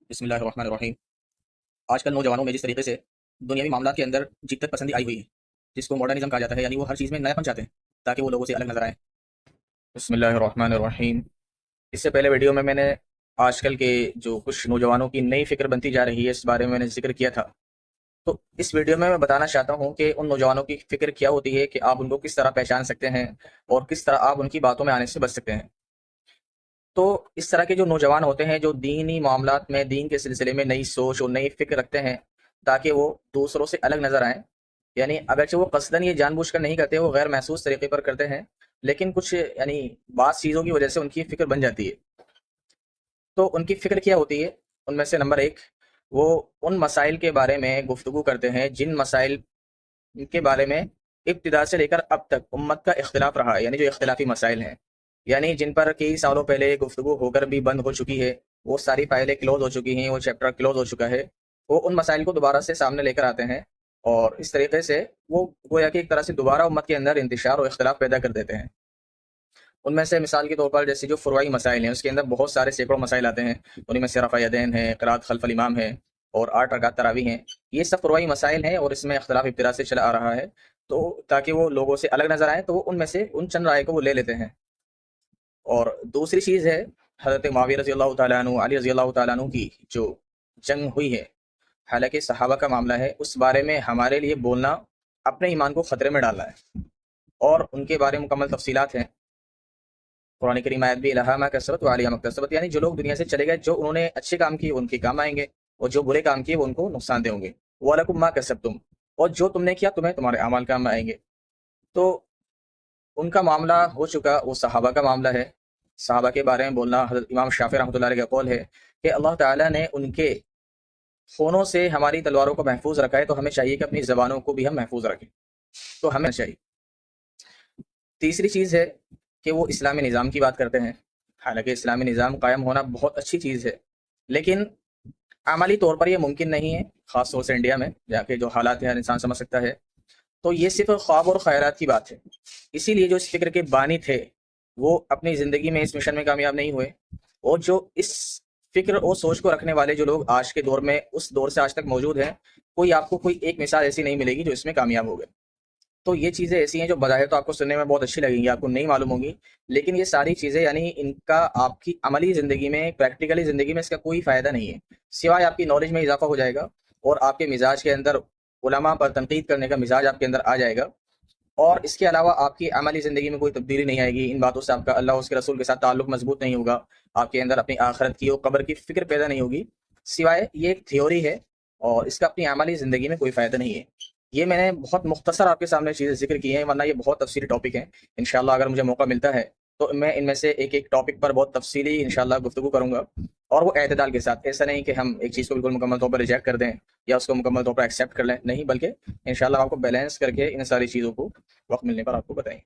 بسم اللہ الرحمن الرحیم۔ آج کل نوجوانوں میں جس طریقے سے دنیاوی معاملات کے اندر جدت پسندی آئی ہوئی ہے، جس کو ماڈرنزم کہا جاتا ہے، یعنی وہ ہر چیز میں نیا پن چاہتے ہیں تاکہ وہ لوگوں سے الگ نظر آئیں۔ بسم اللہ الرحمن الرحیم۔ اس سے پہلے ویڈیو میں نے آج کل کے جو کچھ نوجوانوں کی نئی فکر بنتی جا رہی ہے اس بارے میں نے ذکر کیا تھا۔ تو اس ویڈیو میں بتانا چاہتا ہوں کہ ان نوجوانوں کی فکر کیا ہوتی ہے کہ آپ ان کو کس طرح پہچان سکتے ہیں اور کس طرح آپ ان کی باتوں میں آنے سے بچ سکتے ہیں۔ تو اس طرح کے جو نوجوان ہوتے ہیں جو دینی معاملات میں دین کے سلسلے میں نئی سوچ اور نئی فکر رکھتے ہیں تاکہ وہ دوسروں سے الگ نظر آئیں، یعنی اگرچہ وہ قصداً یہ جان بوجھ کر نہیں کرتے، وہ غیر محسوس طریقے پر کرتے ہیں، لیکن کچھ بعض چیزوں کی وجہ سے ان کی فکر بن جاتی ہے۔ تو ان کی فکر کیا ہوتی ہے؟ ان میں سے نمبر ایک، وہ ان مسائل کے بارے میں گفتگو کرتے ہیں جن مسائل کے بارے میں ابتدا سے لے کر اب تک امت کا اختلاف رہا ہے، یعنی جو اختلافی مسائل ہیں، یعنی جن پر کئی سالوں پہلے گفتگو ہو کر بھی بند ہو چکی ہے، وہ ساری فائلیں کلوز ہو چکی ہیں، وہ چیپٹر کلوز ہو چکا ہے، وہ ان مسائل کو دوبارہ سے سامنے لے کر آتے ہیں اور اس طریقے سے وہ گویا کہ ایک طرح سے دوبارہ امت کے اندر انتشار اور اختلاف پیدا کر دیتے ہیں۔ ان میں سے مثال کے طور پر جیسے جو فروعی مسائل ہیں اس کے اندر بہت سارے سینکڑوں مسائل آتے ہیں، ان میں سے رفع یدین ہے، قرات خلف الامام ہے اور 8 رکعت تراویح ہیں۔ یہ سب فروعی مسائل ہیں اور اس میں اختلاف ابتدا سے چلا آ رہا ہے، تو تاکہ وہ لوگوں سے الگ نظر آئیں تو وہ ان میں سے ان چند رائے کو وہ لے لیتے ہیں۔ اور دوسری چیز ہے حضرت معاویہ رضی اللہ تعالیٰ عنہ، علی رضی اللہ تعالیٰ عنہ کی جو جنگ ہوئی ہے، حالانکہ صحابہ کا معاملہ ہے، اس بارے میں ہمارے لیے بولنا اپنے ایمان کو خطرے میں ڈالنا ہے، اور ان کے بارے میں مکمل تفصیلات ہیں۔ قرآن کریم آیت بھی الہا ما کسبت وعلیہا ما اکتسبت، یعنی جو لوگ دنیا سے چلے گئے، جو انہوں نے اچھے کام کیے ان کے کام آئیں گے اور جو برے کام کیے وہ ان کو نقصان دہ ہوں گے۔ وَلَكُمْ مَا كَسَبْتُمْ، اور جو تم نے کیا تمہیں تمہارے اعمال کام آئیں گے۔ تو ان کا معاملہ ہو چکا، وہ صحابہ کا معاملہ ہے۔ صحابہ کے بارے میں بولنا، حضرت امام شافعی رحمۃ اللہ علیہ کا قول ہے کہ اللہ تعالیٰ نے ان کے خونوں سے ہماری تلواروں کو محفوظ رکھا ہے، تو ہمیں چاہیے کہ اپنی زبانوں کو بھی ہم محفوظ رکھیں، تو ہمیں چاہیے۔ تیسری چیز ہے کہ وہ اسلامی نظام کی بات کرتے ہیں، حالانکہ اسلامی نظام قائم ہونا بہت اچھی چیز ہے، لیکن عملی طور پر یہ ممکن نہیں ہے، خاص طور سے انڈیا میں جہاں کے جو حالات ہیں ہر انسان سمجھ سکتا ہے۔ تو یہ صرف خواب اور خیالات کی بات ہے، اسی لیے جو اس فکر کے بانی تھے وہ اپنی زندگی میں اس مشن میں کامیاب نہیں ہوئے، اور جو اس فکر اور سوچ کو رکھنے والے جو لوگ آج کے دور میں اس دور سے آج تک موجود ہیں، کوئی آپ کو کوئی ایک مثال ایسی نہیں ملے گی جو اس میں کامیاب ہو گئے۔ تو یہ چیزیں ایسی ہیں جو بظاہر تو آپ کو سننے میں بہت اچھی لگیں گی، آپ کو نہیں معلوم ہوگی، لیکن یہ ساری چیزیں یعنی ان کا آپ کی عملی زندگی میں، پریکٹیکلی زندگی میں اس کا کوئی فائدہ نہیں ہے، سوائے آپ کی نالج میں اضافہ ہو جائے گا اور آپ کے مزاج کے اندر علماء پر تنقید کرنے کا مزاج آپ کے اندر آ جائے گا، اور اس کے علاوہ آپ کی عملی زندگی میں کوئی تبدیلی نہیں آئے گی۔ ان باتوں سے آپ کا اللہ اور اس کے رسول کے ساتھ تعلق مضبوط نہیں ہوگا، آپ کے اندر اپنی آخرت کی اور قبر کی فکر پیدا نہیں ہوگی، سوائے یہ ایک تھیوری ہے اور اس کا اپنی عملی زندگی میں کوئی فائدہ نہیں ہے۔ یہ میں نے بہت مختصر آپ کے سامنے چیزیں ذکر کی ہیں، ورنہ یہ بہت تفصیلی ٹاپک ہیں۔ انشاءاللہ اگر مجھے موقع ملتا ہے تو میں ان میں سے ایک ایک ٹاپک پر بہت تفصیلی انشاءاللہ گفتگو کروں گا، اور وہ اعتدال کے ساتھ، ایسا نہیں کہ ہم ایک چیز کو بالکل مکمل طور پر ریجیکٹ کر دیں یا اس کو مکمل طور پر ایکسیپٹ کر لیں، نہیں، بلکہ انشاءاللہ آپ کو بیلنس کر کے ان ساری چیزوں کو وقت ملنے پر آپ کو بتائیں۔